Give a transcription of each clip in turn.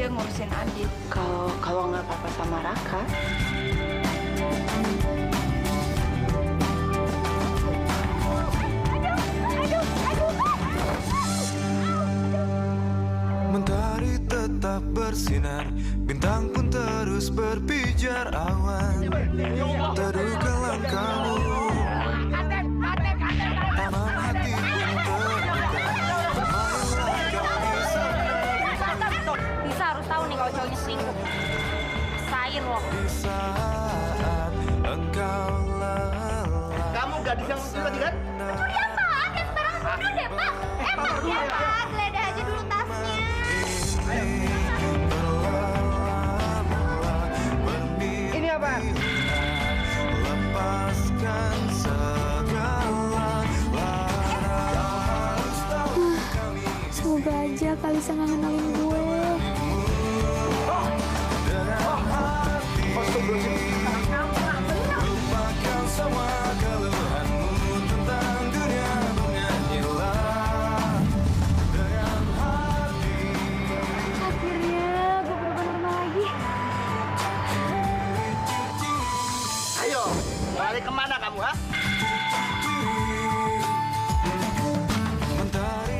aja ngurusin Adit. Kalau nggak apa-apa sama Raka. Mentari tetap bersinar, bintang pun terus berpijar, awan terduga langkahmu. Taman hati pun terbuka, bermainlah kau di sana. Bisa harus tahu nih kalau cowoknya selingkuh. Rasain loh. Di saat engkau lelah. Kamu gadis yang suka kan? Curi apaan? Kayak sembarangan nuduh deh, Pak. Emang ya, Pak. Geledah aja dulu tasnya. Ini apa? Lepaskan segala Semoga aja Kalisa nggak ngenalin gue. lupakan semua keluhanmu tentang dunia, bernyanyilah dengan hati. Akhirnya gue berubah normal lagi. Ayo, lari kemana kamu, ha? Mentari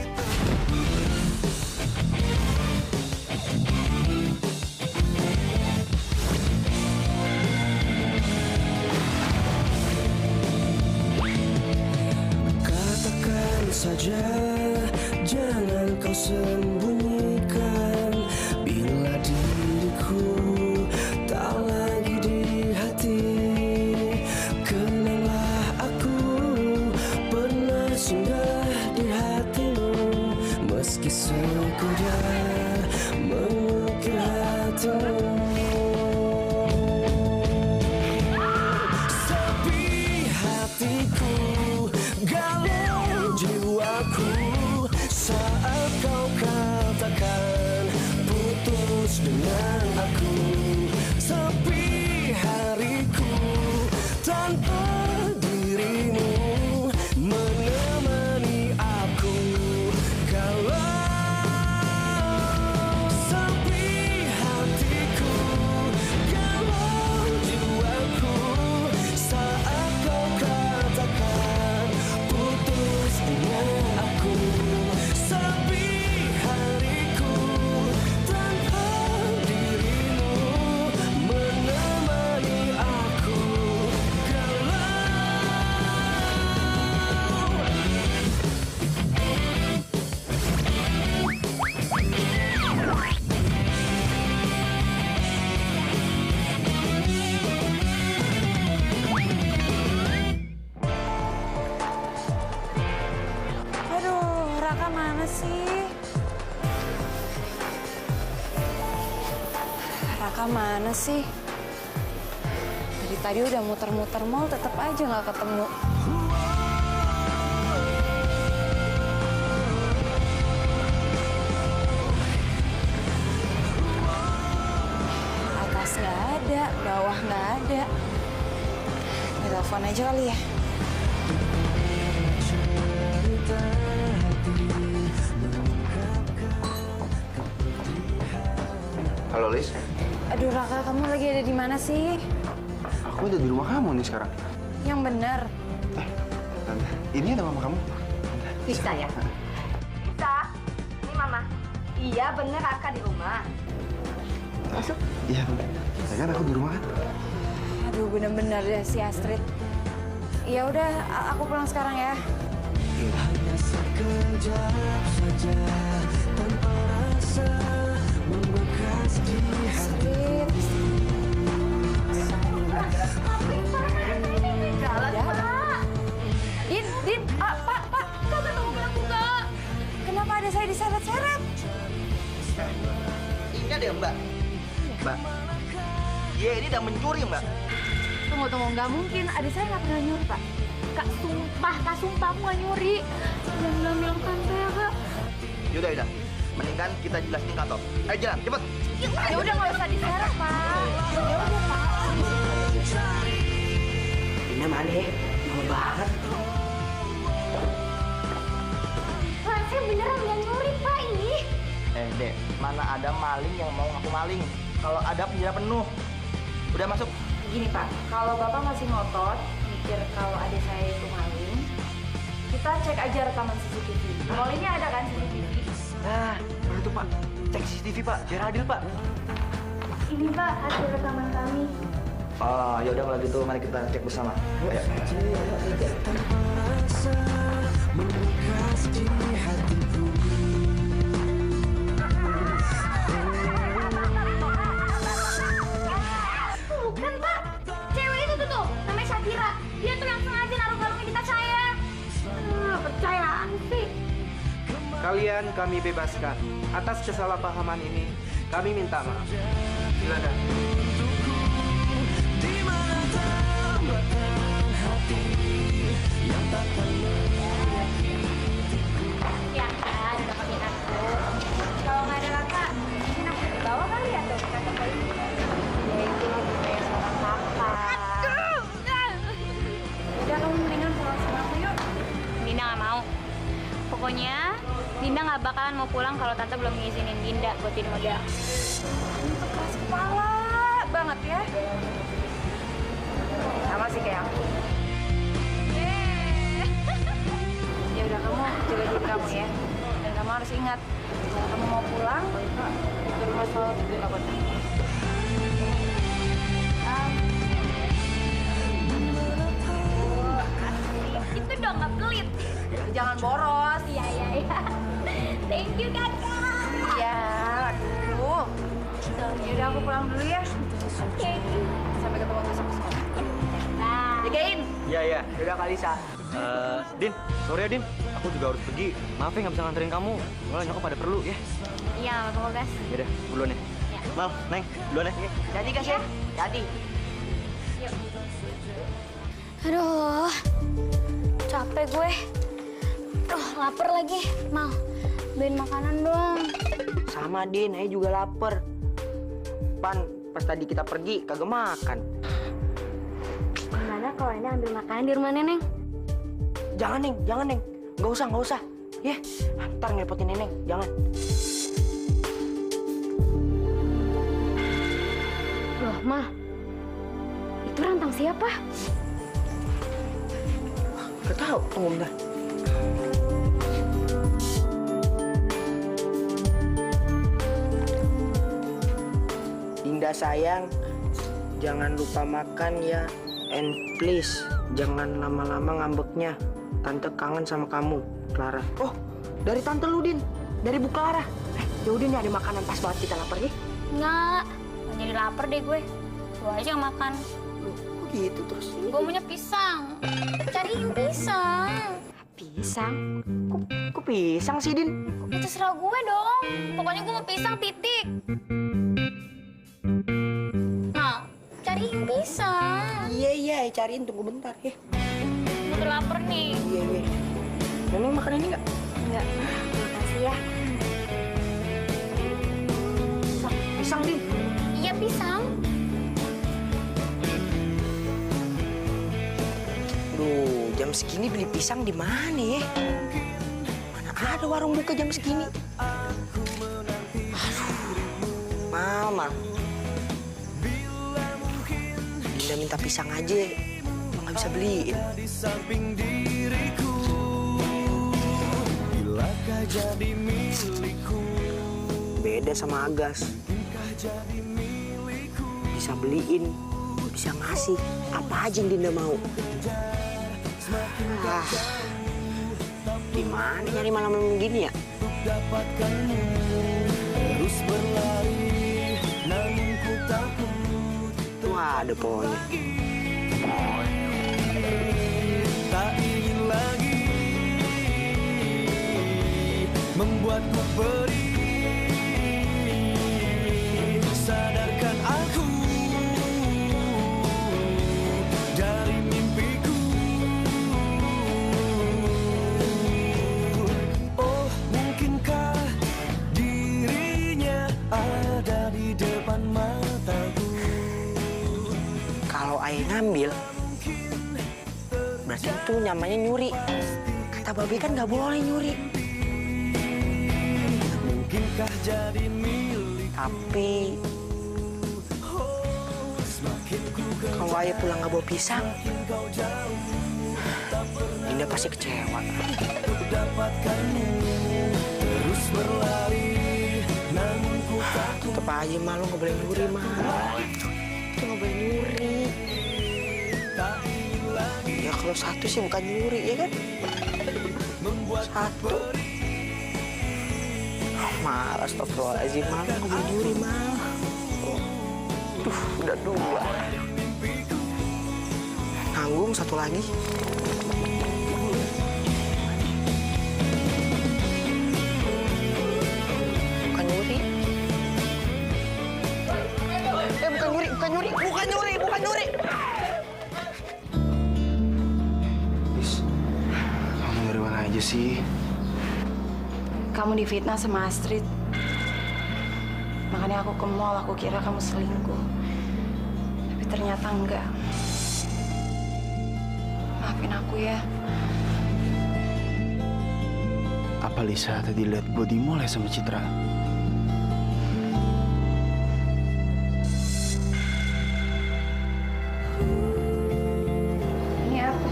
katakan saja, jangan kau sembunyikan. Bila diriku tak lagi di hati, kenanglah aku pernah singgah di hatimu. Meski sekedar mengukir hatimu. Sepi hatiku, galau jiwaku saat kau katakan putus dengan aku. Sepi hariku tanpa dirimu menemani aku. Kalau sepi hatiku, galau jiwaku saat kau katakan putus dengan aku. Sepi hariku tanpa dirimu menemani aku. Aduh, Raka mana sih? Raka mana sih? Dari tadi udah muter-muter mall, tetap aja nggak ketemu. Atas nggak ada, bawah nggak ada. Ini telepon aja kali ya. Halo, Lis. Aduh Raka, kamu lagi ada di mana sih? Aku ada di rumah kamu nih sekarang. Yang bener. Tante, ini ada mama kamu. Bisa ya? Bisa. Ini Mama. Iya bener Raka di rumah. Masuk. Iya, Tante. Ya kan aku di rumah kan? Aduh bener-bener deh si Astrid. Ya udah, aku pulang sekarang ya. Hanya sekejap saja tanpa rasa membekas di hati. Jalan, Pak. Din, Pak, Kakak tolong aku, Kak. Kenapa ada saya diseret-seret? Ini ada ya, Mbak? Mbak. Dia ini udah mencuri, Mbak. Tunggu, nggak mungkin. Adik saya nggak pernah nyuri, Pak. Kak, sumpah aku nggak nyuri. Jangan bilang tante ya, Kak. Yaudah. Mendingan kita jelasin di kantor. Ayo jalan, cepet. Ya udah nggak usah diseret, Pak. Ya udah, Pak. Ini mana ya? Mau banget. Pak, saya beneran nggak nyuri, Pak. Ini. Dek, Mana ada maling yang mau ngaku maling. Kalau ada penjara penuh. Udah masuk. Gini Pak, kalau Bapak masih ngotot mikir kalau adik saya itu maling, kita cek aja rekaman CCTV. Kalau ini ada kan CCTV? Nah, boleh tuh Pak. Cek CCTV Pak, biar adil Pak. Ini Pak, hasil rekaman kami. Oh, ya udah kalau gitu mari kita cek bersama. Ayo. Rasa membekas di hatiku. Bukan Pak, cewek itu tuh, namanya Shakira. Dia tuh yang sengaja naruh kalungnya di tas saya. Percayaan sih. Kalian kami bebaskan. Atas kesalahpahaman ini, kami minta maaf. Silakan. Ya kan, udah pakai aku. Kalau nggak ada kakak, mungkin aku dibawa kali ya tuh ke kantor polisi. Ya itu lebih kayak seorang kakak. Udah kamu mendingan pulang sama aku yuk. Dinda nggak mau. Pokoknya Dinda nggak bakalan mau pulang kalau tante belum ngizinin Dinda buat jadi model. Itu keras kepala banget ya. Sama sih kayak aku. Ya udah kamu jaga diri kamu ya. Dan kamu harus ingat, kalau kamu mau pulang, itu rumah selalu terbuka buat kamu. Itu dong nggak pelit. Jangan boros. Iya. Thank you kakak. Iya, aduh. Ya udah aku pulang dulu ya. Oke. Sampai ketemu besok di sekolah. Nah. Jagain. Iya, iya. Yaudah Kalisa. Din, sorry ya Din, aku juga harus pergi. Maaf ya nggak bisa nganterin kamu. Soalnya nyokap pada perlu ya. Iya, nggak apa-apa guys. Yaudah, duluan ya. Ya. Mal, Neng, duluan ya. Jadi guys ya. Jadi. Aduh, capek gue. Aduh, lapar lagi. Mal, beliin makanan dong. Sama Din, saya juga lapar. Pan, pas tadi kita pergi kagak makan. Gimana kalau ini ambil makanan di rumah Neneng? Jangan Neng. Nggak usah. Ya, ntar ngerepotin Neneng. Jangan. Loh, Mal. Itu rantang siapa? Gak tahu, tunggu bentar. Dinda sayang, jangan lupa makan ya. And please, jangan lama-lama ngambeknya. Tante kangen sama kamu, Clara. Oh, dari tante lu, Din. Dari Bu Clara. Yaudah nih ada makanan pas banget kita lapar ya. Nggak jadi lapar deh gue. Gue aja yang makan. Kok gitu terus? Gue maunya pisang. Cariin pisang. Pisang? Kok pisang sih, Din? Itu serah gue dong. Pokoknya gue mau pisang titik. Nah, cariin pisang. Iya, cariin tunggu bentar ya. Gue udah lapar nih. Iya. Neneng makan ini nggak? Enggak. Makasih ya. Pisang, Din. Iya, pisang. Duh, jam segini beli pisang di mana ya? Mana ada warung buka jam segini? Mama. Dinda minta pisang aja, nggak bisa beliin. Di samping diriku, bilakah jadi milikku, Beda sama Agas. jadi milikku. Bisa beliin, bisa ngasih apa aja yang Dinda mau. Gimana nyari malam-malam gini ya? Dapatkanmu, terus berlari, namun ku takut. Wah, ada pohonnya. Tak ingin lagi membuatku perih. Sadarkan aku dari mimpiku. Oh, mungkinkah dirinya ada di depan mataku? Kalau ayah ngambil, berarti itu namanya nyuri. Kata babi kan nggak boleh nyuri. Mungkinkah jadi mimpi? Tapi kalau ayah pulang nggak bawa pisang, Dinda pasti kecewa. Terus berlari, namun ku tak Tetep aja mah lo nggak boleh nyuri mah. Itu nggak boleh nyuri. Ya kalau satu sih bukan nyuri ya kan? Satu. Malas astagfirullahaladzim mah, nggak boleh nyuri mah. Udah dua. Nanggung satu lagi. Bukan nyuri. Bukan nyuri. Lis, kamu dari mana aja sih? Kamu difitnah sama Astrid. Makanya aku ke mall, aku kira kamu selingkuh. Tapi ternyata enggak. Maafin aku ya. Apa Lisa tadi lihat gue di mall ya sama Citra? Ini apa?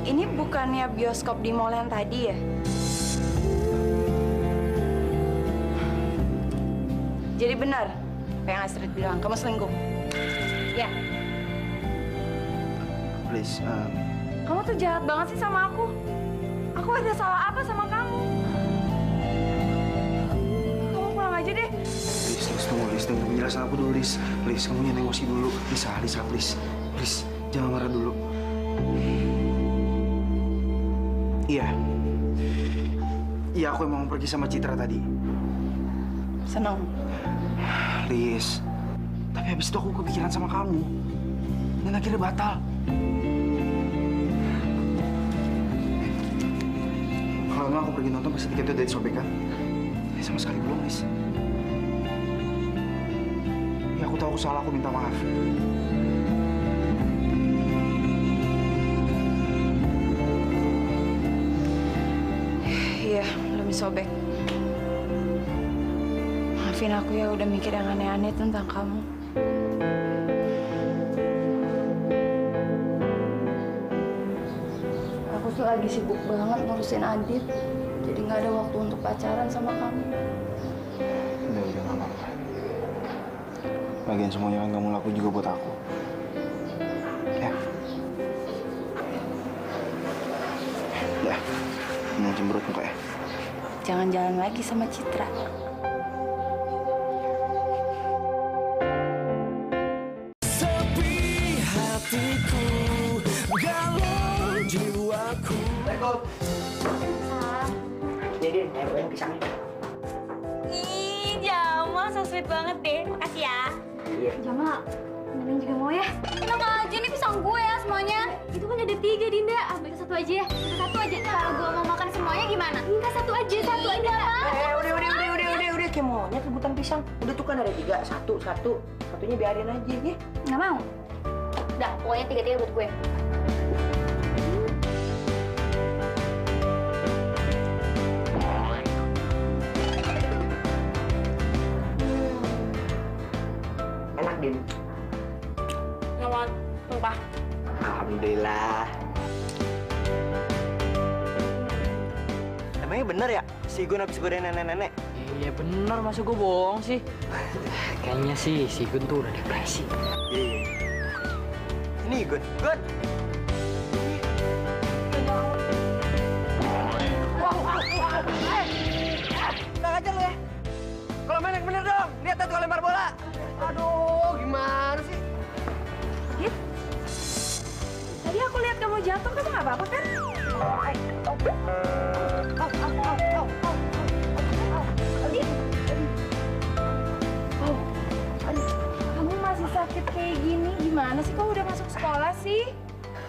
Ini bukannya bioskop di mall yang tadi ya? Jadi benar apa yang Astrid bilang, kamu selingkuh? Ya. Please, Kamu tuh jahat banget sih sama aku. Aku ada salah apa sama kamu? Kamu pulang aja deh. Lis, tunggu penjelasan aku dulu, Lis. Lis, kamu jangan emosi dulu. Lisa, please, jangan marah dulu. Iya, aku emang pergi sama Citra tadi. Senang. Lis, tapi habis itu aku kepikiran sama kamu. Dan akhirnya batal. Kalau emang aku pergi nonton, pasti tiketnya udah disobek kan? Sama sekali belum, Lis. Ya, aku tahu aku salah, aku minta maaf. Iya, belum sobek. Maafin aku ya udah mikir yang aneh-aneh tentang kamu. Aku tuh lagi sibuk banget ngurusin Adit. Jadi nggak ada waktu untuk pacaran sama kamu. Udah nggak apa-apa. Lagian semuanya yang kamu lakuin juga buat aku. Ya. Udah, jangan cemberut muka ya. Jangan jalan lagi sama Citra. sepi hatiku, galau jiwaku. Jadi yang pisangnya. Ih, Jamal, so sweet banget deh. Makasih ya. Iya. Jamal, Nenek juga mau ya? Enak aja nih pisang gue ya semuanya. Itu kan ada 3, Dinda. Ambil satu aja ya. Satu aja. Kalau gue mau makan semuanya gimana? Enggak, satu aja. Satu aja. Udah, kayak monyet rebutan pisang. Udah tuh kan ada 3, satu. Satunya biarin aja ya. Nggak mau. Udah, pokoknya 3 buat gue. Enak, Din. Nggak mau, sumpah. Alhamdulillah. Emangnya bener ya si Gun habis godain nenek-nenek? Iya bener, masa gue bohong sih? Kayaknya sih si Gun tuh udah depresi. Iya. Ini Gun. Tenang aja lu ya. Kalau main yang bener dong. Lihat tuh kalau lempar bola. Aduh, gimana sih? Dit, tadi aku lihat kamu jatuh, kamu nggak apa-apa kan? Kamu masih sakit kayak gini, gimana sih? Kamu udah masuk sekolah sih?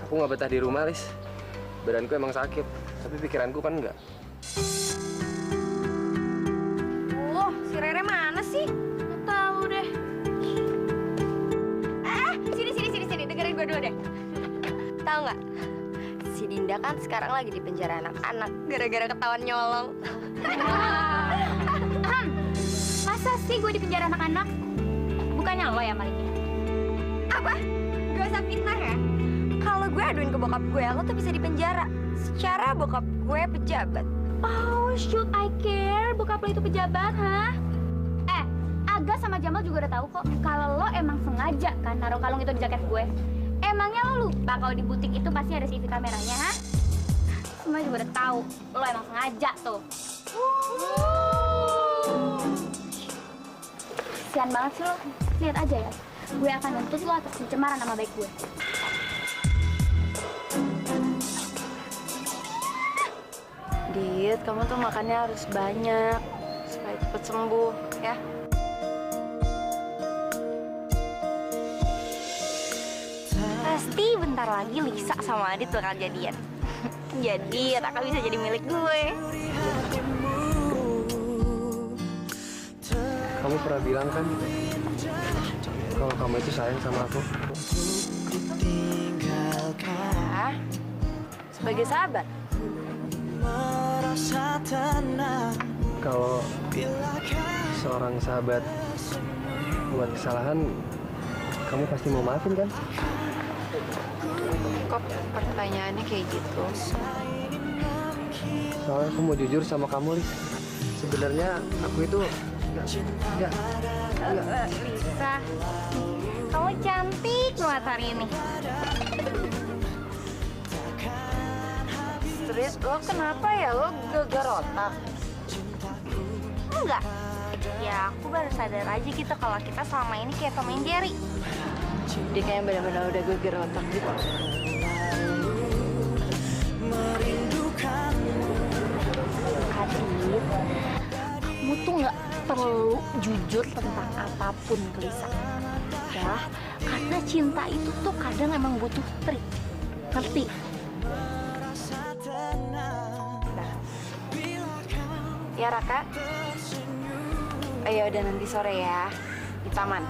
Aku nggak betah di rumah, Lis. Badanku emang sakit, tapi pikiranku kan enggak. Si Rere mana sih? Nggak tahu deh. Sini. Dengerin gue dulu deh. Tahu nggak? si Dinda kan sekarang lagi di penjara anak-anak gara-gara ketahuan nyolong. Masa sih gue di penjara anak-anak? Bukannya lo ya maliknya? Apa? Gak usah fitnah ya. Kalau gue aduin ke bokap gue, lo tuh bisa di penjara. Secara bokap gue pejabat. Oh, should I care? Bokap lo itu pejabat, ha? Aga sama Jamal juga udah tahu kok kalau lo emang sengaja kan naruh kalung itu di jaket gue. Emangnya lo lupa kalau di butik itu pasti ada CCTV kameranya, ha? Semua juga udah tahu lo emang sengaja tuh. Kasian banget sih lo. Lihat aja ya. Gue akan nuntut lo atas pencemaran nama baik gue. Dit, kamu tuh makannya harus banyak supaya cepet sembuh, ya. Pasti bentar lagi Lisa sama Adit bakal jadian. Jadi Raka bisa jadi milik gue. Kamu pernah bilang kan kalau kamu itu sayang sama aku. Ya, sebagai sahabat. Kalau seorang sahabat buat kesalahan, kamu pasti mau maafin kan? Kok pertanyaannya kayak gitu? Soalnya aku mau jujur sama kamu, Lis. Sebenarnya aku itu enggak. Lisa, kamu cantik banget hari ini. Terus lo kenapa ya? Lo gegar otak? Enggak. Ya aku baru sadar aja gitu kalau kita selama ini kayak Tom and Jerry. Dia kayaknya benar-benar udah gegar otak gitu. Adit, kamu tuh nggak perlu jujur tentang apapun ke Lisa. Ya, karena cinta itu tuh kadang emang butuh trik. Ngerti? Ya Raka. Ayo udah nanti sore ya di taman.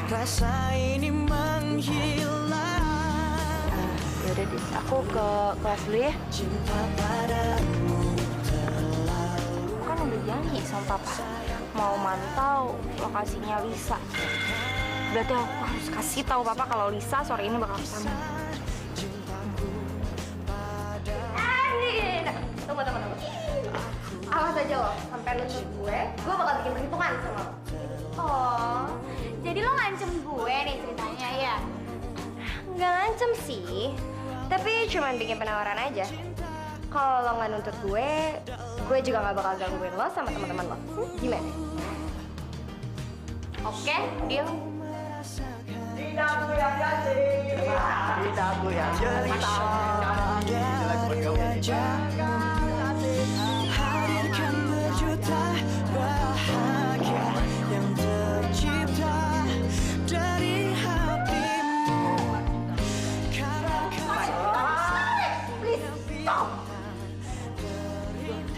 Rasa ini menghilang. Ya udah deh, aku ke kelas dulu ya. Aku kan udah janji sama papa mau mantau lokasinya Lisa. Berarti aku harus kasih tahu papa kalau Lisa sore ini bakal ke taman. Tunggu. Awas aja lo, sampai nuntut gue bakal bikin perhitungan sama lo. Oh, jadi lo ngancem gue nih ceritanya ya? Nggak ngancem sih, tapi cuma bikin penawaran aja. Kalau lo nggak nuntut gue juga nggak bakal gangguin lo sama teman-teman lo. Gimana? Oke, deal. Tidak goyang jelita. Hadirkan berjuta bahagia yang tercipta dari hatimu. Please stop.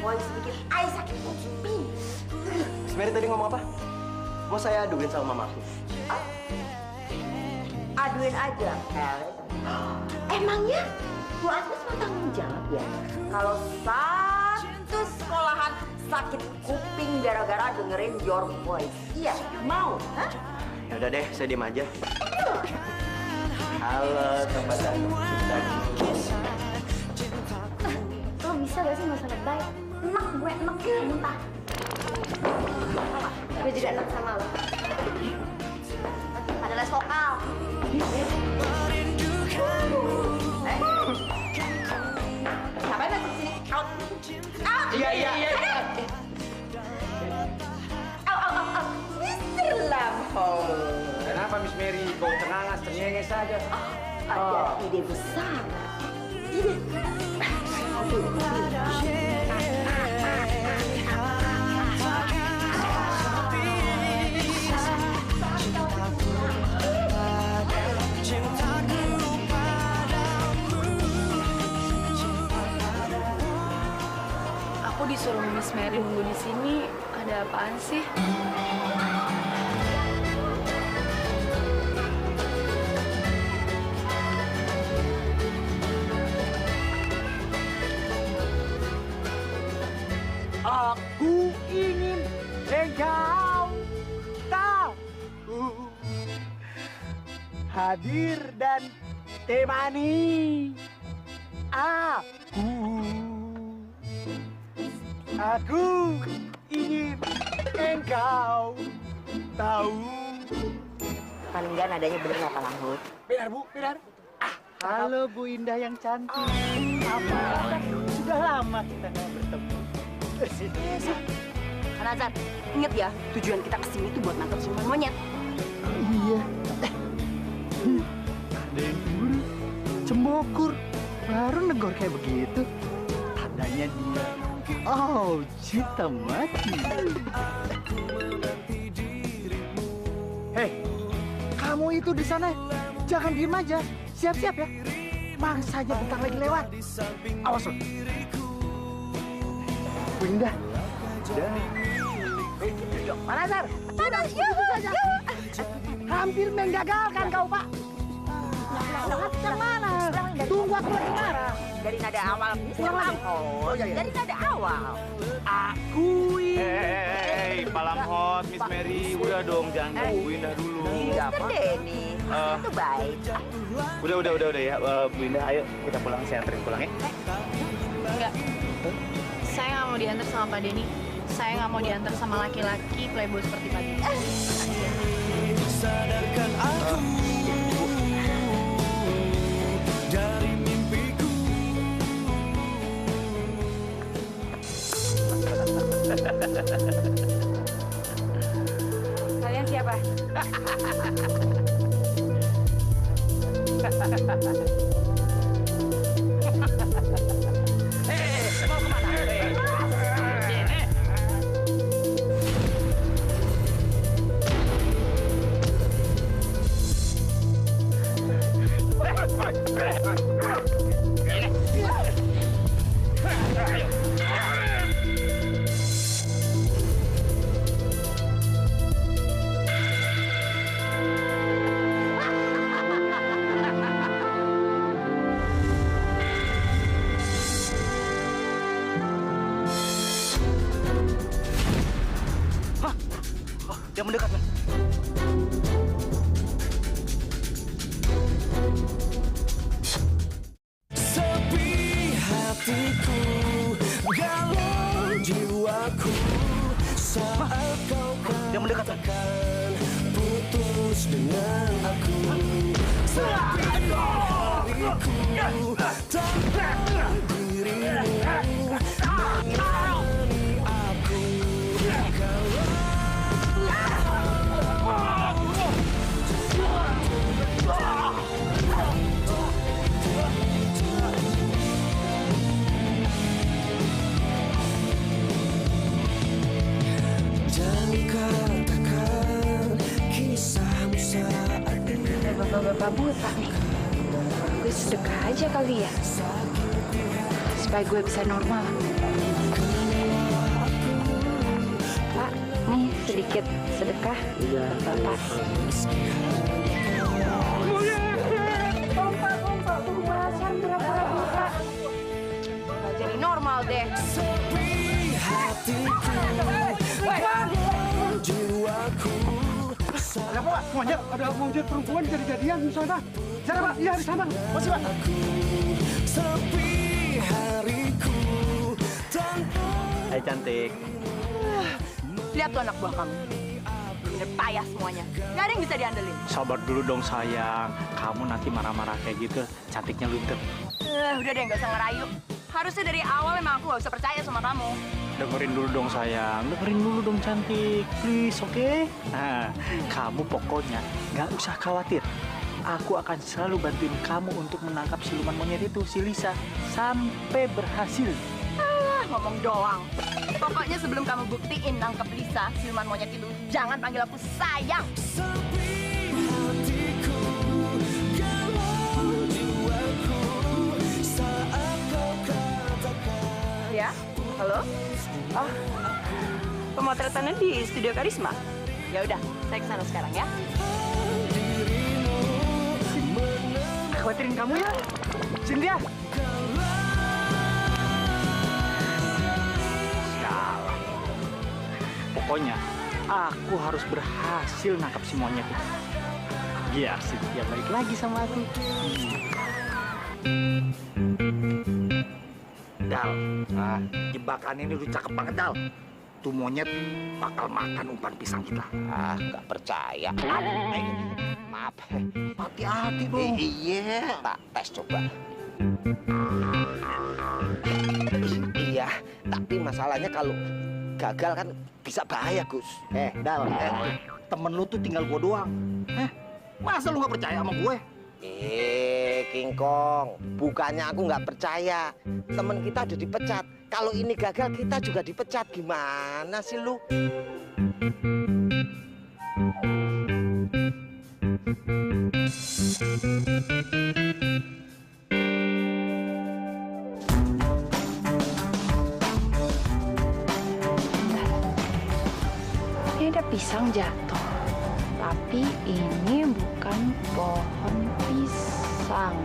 Mau bikin Ais sakit kuping. Mary tadi ngomong apa? Mau saya aduin sama mamaku? Aduin aja, Emangnya Bu Agnes mau tanggung jawab ya? Kalau satu sekolahan sakit kuping gara-gara dengerin your voice. Iya, mau? Hah? Ya udah deh, saya diem aja. Halo, tempat Lo bisa gak sih nggak usah lebay? Enak gue, muntah. Gue juga enak sama lo. Pada les vokal. Ngapain masuk sini? Out. Iya. Out. Mister Lamho. Kenapa Miss Mary kau cengangas cengenge saja? Ada ide besar. Aku disuruh Miss Mary nunggu di sini. Ada apaan sih? engkau tahu hadir dan temani aku ingin engkau tahu. Paling nggak nadanya bener nggak Pak Langhut? Benar Bu, benar. Halo Bu Indah yang cantik. Apa? Sudah lama kita nggak bertemu. Kak Nazar, inget ya, tujuan kita kesini itu buat nangkep siluman monyet. Iya. Ada yang cemburu, cembokur, baru negor kayak begitu. Tandanya dia. Oh, cinta mati. Hei, kamu itu di sana jangan diem aja. Siap-siap ya. Bangsanya bentar lagi lewat. Awas lo. Bu Indah. Pak Nazar. Hampir menggagalkan kau, Pak. Yang mana? Tunggu aku lagi marah. Dari nada awal Dari nada awal. Akui. Hei, Pak Langhut, Miss Mary, udah dong, jangan ganggu Bu Indah dulu. Mr. Denny, itu baik. Udah ya, Bu Indah, ayo kita pulang, saya anterin pulang ya. Enggak. Saya nggak mau diantar sama Pak Denny. Saya nggak mau diantar sama laki-laki playboy seperti Pak Denny. Sadarkan aku dari mimpiku. Kalian siapa? Dia mendekat, men. Sepi hatiku, galau jiwaku saat kau katakan putus dengan aku. Sepi hariku tanpa dirimu menemani aku. Jangan katakan kisahmu saat ini. Bapak-bapak buta nih. Gue sedekah aja kali ya. Supaya gue bisa normal. Pak, nih sedikit sedekah. Bapak. Jadi normal deh. Sepi hatiku, galau jiwaku. Ada apa, Pak? Semuanya ada monyet perempuan jadi-jadian di sana. Sana, Pak. Iya, di sana. Masih, Pak. Sepi hariku tanpa. Hai cantik. Lihat tuh anak buah kamu. Bener payah semuanya. Gak ada yang bisa diandelin. Sabar dulu dong sayang. Kamu nanti marah-marah kayak gitu, cantiknya luntur. Udah deh, gak usah ngerayu. Harusnya dari awal emang aku gak bisa percaya sama kamu. Dengerin dulu dong sayang, dengerin dulu dong cantik, please, oke? Nah, kamu pokoknya nggak usah khawatir. Aku akan selalu bantuin kamu untuk menangkap siluman monyet itu, si Lisa, sampai berhasil. Ngomong doang. Pokoknya sebelum kamu buktiin nangkep Lisa, siluman monyet itu, jangan panggil aku sayang. Sepi hatiku, galau jiwaku saat kau katakan. Ya, halo? Oh, pemotretannya di Studio Karisma. Ya udah, saya kesana sekarang ya. Khawatirin kamu ya, Cynthia. Pokoknya Aku harus berhasil nangkap si monyet itu. Biar sih dia balik lagi sama aku. Dal, jebakan ini udah cakep banget, Dal. Tuh monyet bakal makan umpan pisang kita. Nggak percaya. Maaf. Hati-hati dong. Iya, tak tes coba. Iya, tapi masalahnya kalau gagal kan bisa bahaya, Gus. Dal, temen lu tuh tinggal gua doang. Masa lu nggak percaya sama gue? King Kong, bukannya aku nggak percaya. Temen kita udah dipecat. Kalau ini gagal, kita juga dipecat. Gimana sih lu? Ini ada pisang jatuh. Tapi ini bukan pohon pisang.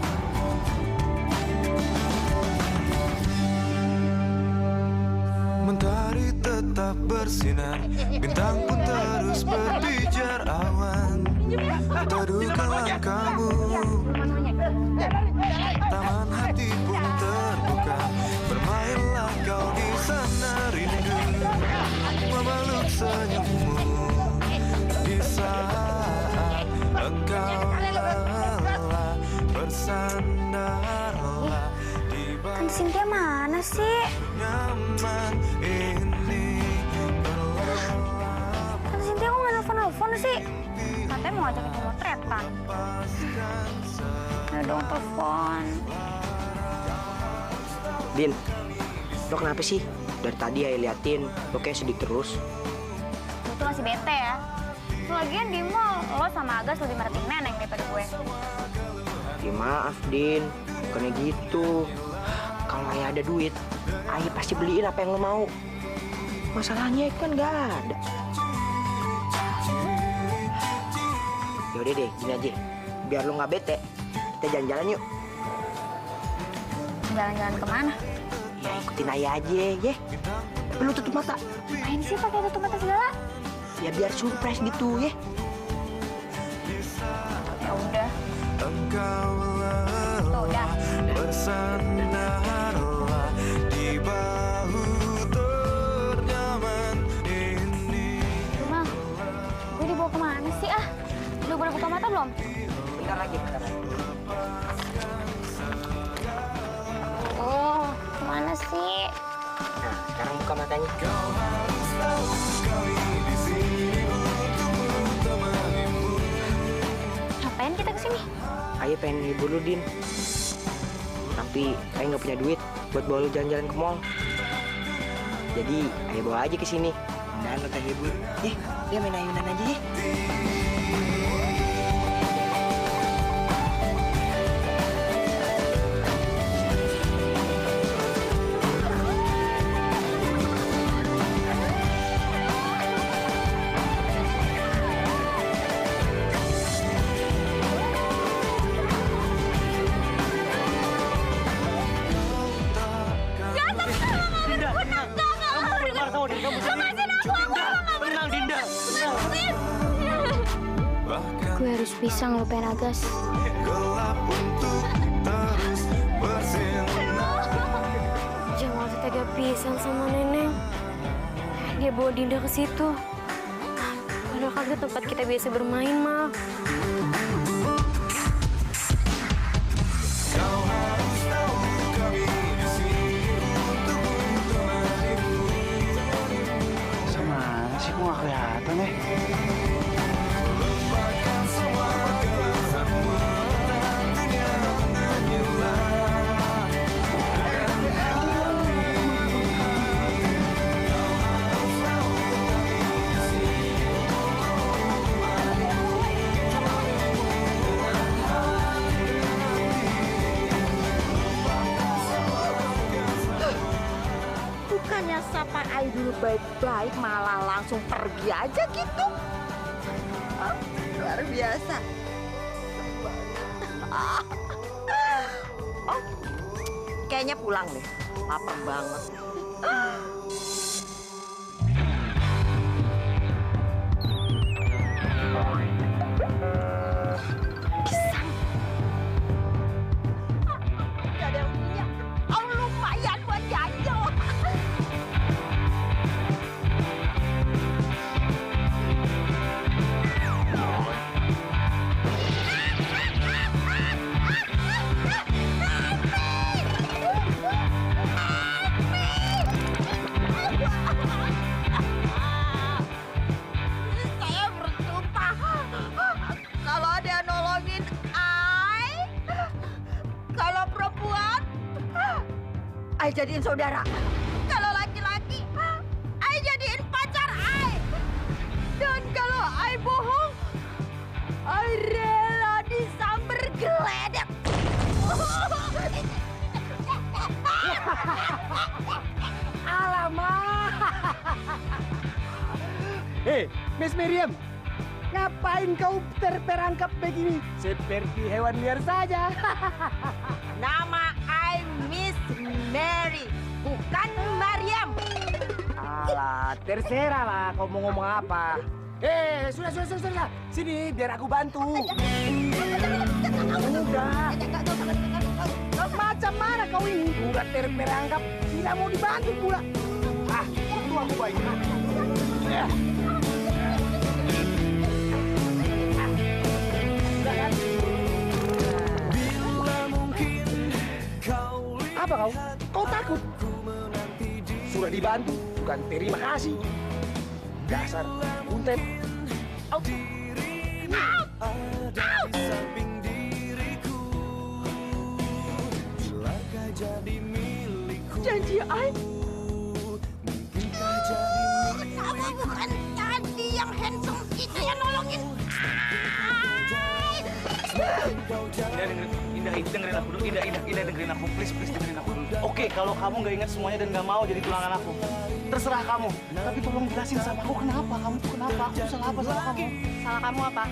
Mentari tetap bersinar, bintang pun terus berpijar awan. Teduhkan langkahmu, taman hati pun terbuka. Bermainlah kau di sana rindu, memeluk senyummu. Di saat engkau lelah, bersandarlah di Kan Cynthia mana sih? nyaman ini. Kan Cynthia kok nggak nelfon-nelfon sih? Katanya mau ngajakin pemotretan. Ada dong telepon. Din, lo kenapa sih? Dari tadi Ayah liatin, lo kayak sedih terus. Lu tuh masih bete ya. Lagian di mall, lo sama Agas lebih merhatiin Neneng daripada gue. Ya maaf, Din. Bukannya gitu. Kalau Ayah ada duit, Ayah pasti beliin apa yang lo mau. Masalahnya kan nggak ada. Yaudah deh, gini aja. Biar lo nggak bete, kita jalan-jalan yuk. Jalan-jalan kemana? Ya ikutin Ayah aja, ya. Tapi lo tutup mata. Main sih pakai tutup mata segala. Ya biar surprise gitu, ya. Ya udah. Engkau Tuh udah. bersandarlah di bahu ternyaman ini. Cuma, gue dibawa kemana sih ah? Lu boleh buka mata belum? Bentar lagi, bentar lagi. Oh, kemana sih? Nah, sekarang buka matanya. Ngapain kita kesini? Ayah pengen hibur lu, Din. Tapi Ayah nggak punya duit buat bawa lu jalan-jalan ke mall. Jadi Ayah bawa aja ke sini. Dan lo terhibur. Dia main ayunan aja ya. Gue harus bisa ngelupain Agas. Gelap untuk terus bersinar. Jamal tuh tega pisan sama Neneng. Dia bawa Dinda ke situ. Padahal kan itu tempat kita biasa bermain, Mal. Sama sih kok nggak kelihatan ya? Bukannya sapa Ai dulu baik-baik malah langsung pergi aja gitu. Hah? Luar biasa. Oh, kayaknya pulang deh. Lapar banget. Ai jadiin saudara. Kalau laki-laki, Ai jadiin pacar Ai. Dan kalau Ai bohong, Ai rela disamber geledek. Alamak. Hei, Miss Miriam. Ngapain kau terperangkap begini? Seperti hewan liar saja. Nama Ai Miss Mary, bukan Mariam. Alah, terserah lah kau mau ngomong apa. Sudah. Sini, biar aku bantu. Udah. Macam mana kau ini? Udah terperangkap, tidak mau dibantu pula. Itu aku baik. Apa kau? Kau takut? Sudah dibantu, bukan terima kasih. Dasar buntet. Janji Ai. Kamu bukan tadi yang handsome itu yang nolongin Indah, dengerin aku dulu. Indah, dengerin aku. Please, dengerin aku dulu. Oke, kalau kamu nggak ingat semuanya dan nggak mau jadi tulangan aku, terserah kamu. Tapi tolong jelasin sama aku kenapa? Kamu tuh kenapa? Aku salah apa sama kamu? Salah kamu apa?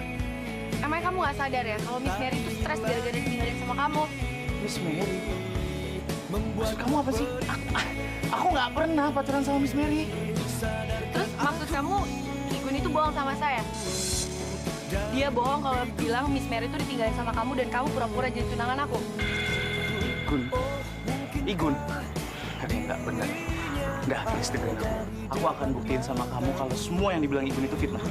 Emangnya kamu nggak sadar ya kalau Miss Mary itu stres gara-gara ditinggalin sama kamu? Miss Mary? Maksud kamu apa sih? Aku nggak pernah pacaran sama Miss Mary. Terus maksud kamu Igun itu bohong sama saya? Dia bohong kalau bilang Miss Mary itu ditinggalin sama kamu dan kamu pura-pura jadi tunangan aku. Igun? Enggak benar. Udah, please dengerin aku. Aku akan buktiin sama kamu kalau semua yang dibilang Igun itu fitnah.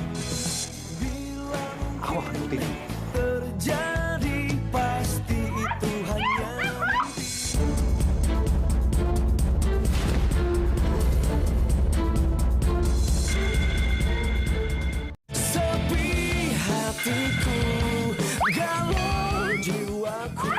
Aku akan buktiin. Terjadi pasti itu hanya sepi hatiku, galau jiwaku.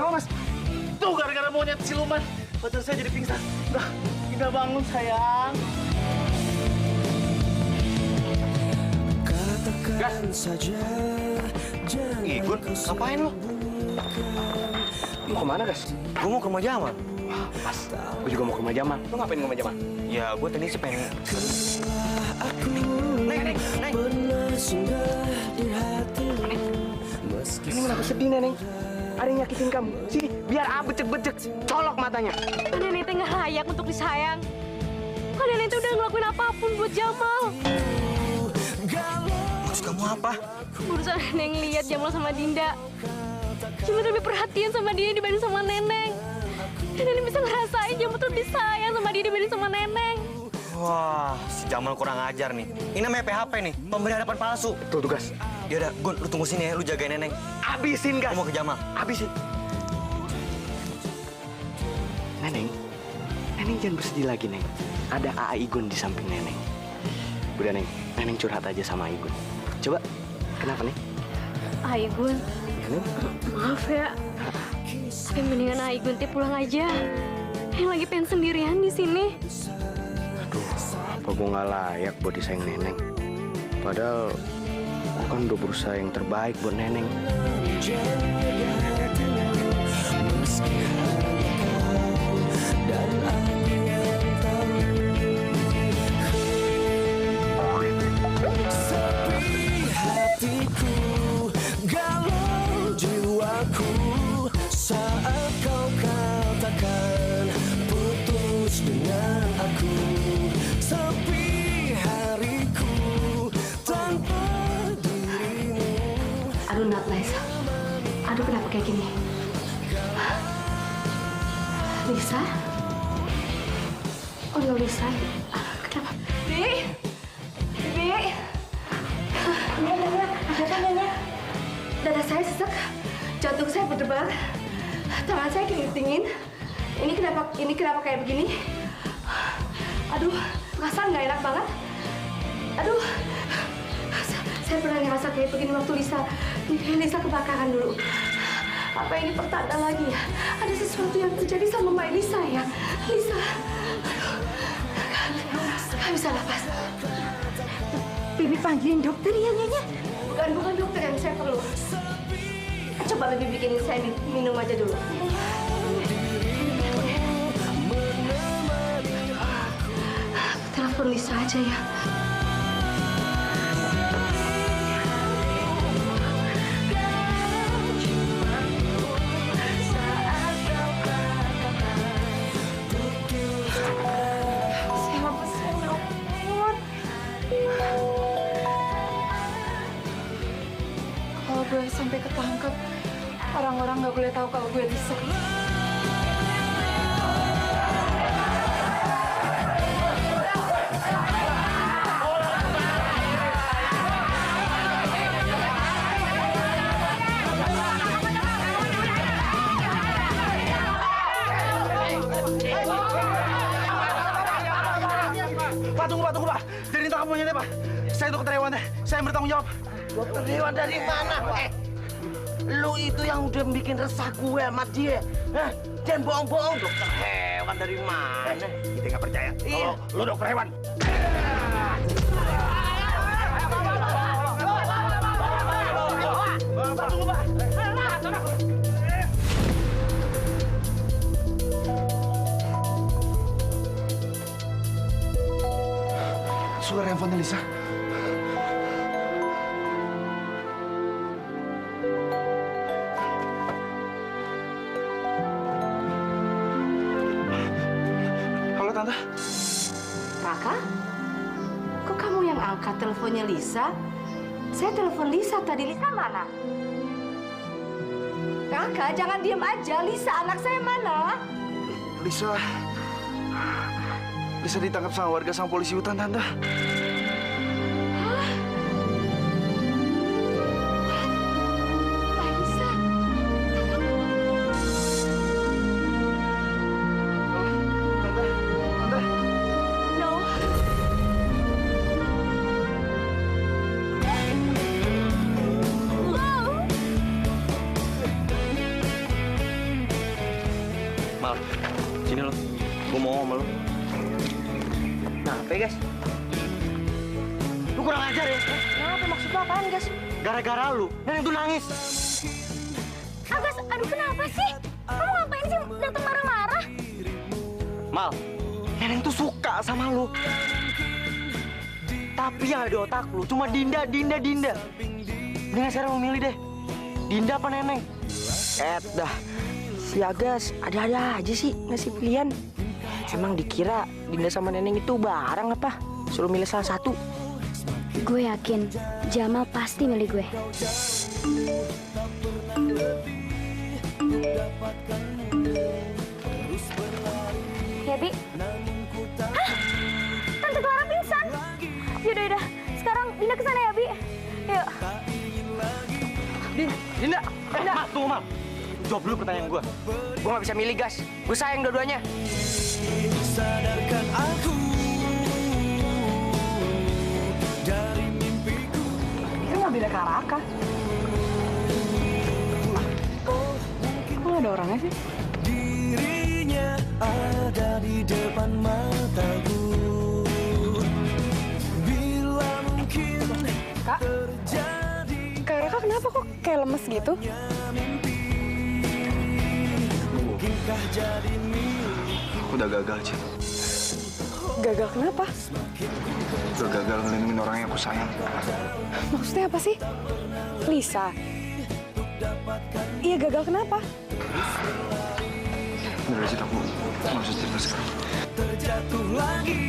Mas, tuh gara-gara monyet siluman, pacar saya jadi pingsan. Indah bangun sayang. Katakan saja. Igun, ngapain lo? Mau kemana, Gas? Gue mau ke rumah Jamal. Pas, gue juga mau ke rumah Jamal. Lo ngapain ke rumah Jamal? Ya, gue tadi pengen. Neng. Ini kenapa sedih, Neneng? Ada yang nyakitin kamu. Sini, biar becek-becek, colok matanya. Nenek teh nggak layak untuk disayang. Kok nenek teh udah ngelakuin apapun buat Jamal. Maksud kamu apa? Barusan Neneng lihat Jamal sama Dinda. Jamal lebih perhatian sama dia dibanding sama Neneng. Dan Neneng bisa ngerasain Jamal tuh lebih sayang sama dia dibanding sama Neneng. Wah, si Jamal kurang ajar nih. Ini namanya PHP nih, pemberi hadapan palsu. Tuh, Gas. Yaudah, Gun, lu tunggu sini ya, lu jagain Neneng. Abisin, Gas. Gua mau ke Jamal. Abisin. Neneng jangan bersedih lagi, Neng. Ada AA Igun di samping Neneng. Udah, Neneng curhat aja sama Igun. Coba, kenapa, Neng? Aigun, maaf ya. Tapi mendingan Aigun teh pulang aja. Yang lagi pengen sendirian di sini. Aduh, apa gue nggak layak buat disayang Neneng? Padahal aku kan udah berusaha yang terbaik buat Neneng. Hatiku, galau jiwaku, saat kau katakan putus dengan aku. Sepi hariku tanpa dirimu. Aduh, Nat, Laisa. Aduh, kenapa kayak gini? Lisa? Oh, no, Lisa. Kenapa? Bi! Bi! Nyonya, ada apa, Nyonya? Dada saya sesak, jantung saya berdebar, tangan saya keringetin. Ini kenapa kayak begini? Aduh, perasaan nggak enak banget. Aduh, saya pernah ngerasa kayak begini waktu Lisa kebakaran dulu. Apa ini pertanda lagi ya? Ada sesuatu yang terjadi sama Mbak Lisa ya? Lisa, nggak bisa napas. Bibi panggilin dokter ya, Nyonya? Bukan dokter yang saya perlu. Coba Bibi bikinin saya minum aja dulu. Telepon Lisa aja ya. Siapa sih nelfon? Kalau gue sampai ketangkep, orang-orang nggak boleh tahu kalau gue Lisa. Tunggu, Pak. Jadi tangkap monyetnya, Pak. Saya dokter hewannya. Saya bertanggung jawab. Dokter hewan dari mana? Lu itu yang udah bikin resah gue sama dia. Hah? Jangan bohong-bohong, dokter hewan dari mana? Kita nggak percaya. Iya. Lu dokter hewan. Tunggu, Pak. Suara handphone Lisa. Halo, Tante. Raka? Kok kamu yang angkat teleponnya Lisa? Saya telepon Lisa tadi. Lisa mana? Raka, jangan diam aja. Lisa, anak saya mana? Lisa ditangkap sama warga sama polisi hutan, Tante. Mal, sini lo. Gue mau sama lo. Kenapa, guys? Lu kurang ajar ya? Kenapa? Maksud lo apaan, Gas? Gara-gara lu, Neneng tuh nangis. Agas, aduh kenapa sih? Kamu ngapain sih datang marah-marah? Mal, Neneng tuh suka sama lu. Tapi yang ada di otak lu cuma Dinda. Dengan sekarang memilih deh. Dinda apa Neneng? Dah. Si Agas ada-ada aja sih ngasih pilihan. Emang dikira Dinda sama Neneng itu barang apa? Suruh milih salah satu. Gue yakin Jamal pasti milih gue. Ya, Bi. Hah? Tante Clara pingsan. Yaudah. Sekarang Dinda kesana ya, Bi. Yuk. Dinda. Mal, tunggu, Mal. Jawab dulu pertanyaan gue. Gue gak bisa milih, Gas. Gue sayang dua-duanya. Sadarkan aku dari mimpiku. Itu mobilnya Kak Raka. Kok nggak ada orangnya sih? Dirinya ada di depan mataku. Bila mungkin Kak? terjadi. Kak Raka kenapa kok kayak lemes gitu? Mungkinkah jadi milikku? Aku udah gagal, Cip. Gagal kenapa? Udah gagal ngelindungin orang yang aku sayang. Maksudnya apa sih? Lisa? Iya, gagal kenapa? Udah, Cip, aku nggak usah cerita sekarang. Terjatuh lagi,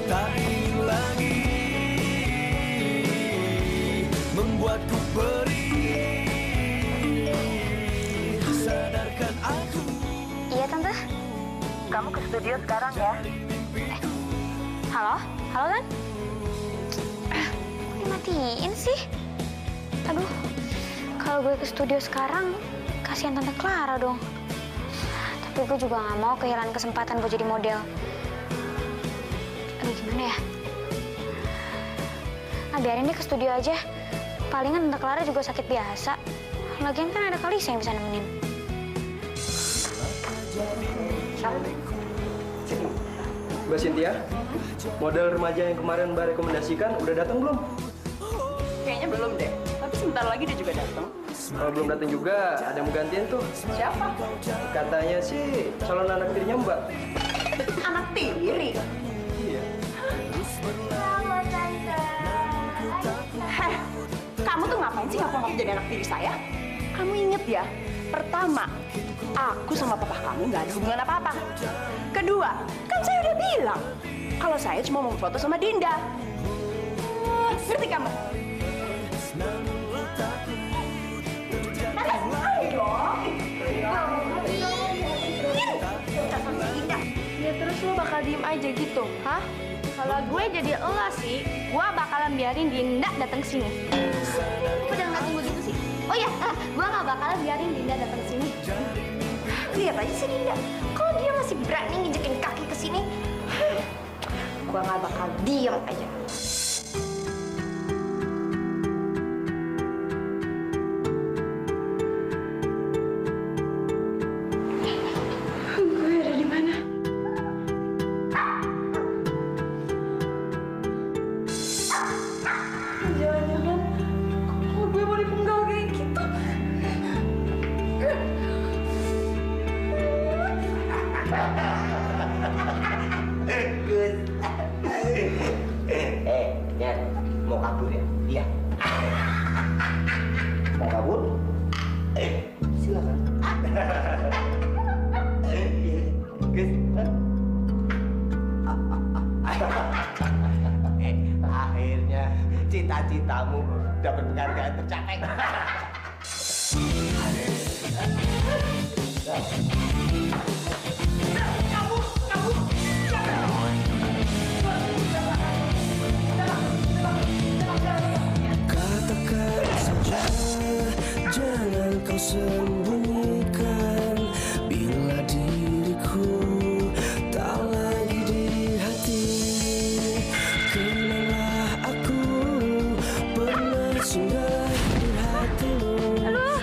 tak ingin lagi membuatku perih. Sadarkan Kamu ke studio sekarang ya. Halo? Halo, Lan? Dimatiin sih. Aduh, kalau gue ke studio sekarang, kasihan Tante Clara dong. Tapi gue juga nggak mau kehilangan kesempatan buat jadi model. Aduh, gimana ya? Nah, biarin deh ke studio aja. Palingan Tante Clara juga sakit biasa. Lagian kan ada Kalisa yang bisa nemenin. Mbak Cynthia, model remaja yang kemarin Mbak rekomendasikan udah datang belum? Kayaknya belum deh. Tapi sebentar lagi dia juga datang. Kalau belum datang juga, ada yang mau gantiin tuh. Siapa? Katanya sih calon anak tirinya Mbak. Anak tiri. Iya. Halo, Tante. Heh, kamu tuh ngapain sih ngapain jadi anak tiri saya? Kamu inget ya, pertama, aku sama papa kamu nggak ada hubungan apa-apa. Kedua, kan saya udah bilang kalau saya cuma mau foto sama Dinda. Ngerti kamu? Ya terus lo bakal diem aja gitu, hah? Kalau gue jadi elo sih, gue bakalan biarin Dinda datang sini. Udah nggak tunggu gitu sih. Oh ya, gue nggak bakalan biarin Dinda datang ke sini. Lihat aja sih Dinda, kalau dia masih berani nginjekin kaki ke sini, gue nggak bakal diem aja. Gue ada di mana? Jangan-jangan kok gue mau dipenggal kayak gitu? Nyet, mau kabur ya? Iya. Mau kabur? Silakan. Gus. Akhirnya cita-citamu dapat penghargaan tercapai. Katakan saja, jangan kau sembunyikan. Bila diriku tak lagi di hati, kenanglah aku pernah singgah di hatimu.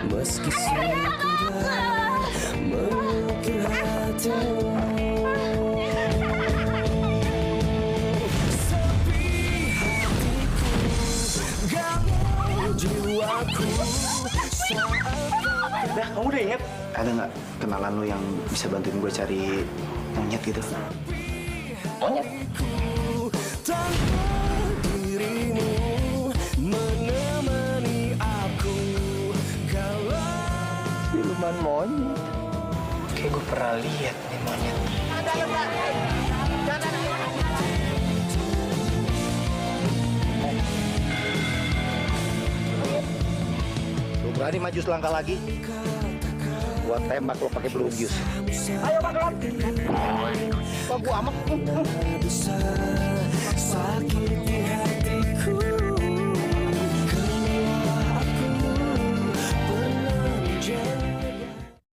Meski saya tidak mengukir hatimu. Udah, kamu udah inget? Ada nggak kenalan lu yang bisa bantuin gue cari monyet gitu? Monyet? Tanpa dirimu menemani aku, Siluman monyet. Kayak gue pernah lihat nih monyet. Lu berani maju selangkah lagi? Gua tembak lo pakai peluru bius. Ayo Pak Kelot. Kok gua amat? bisa sakiti hati.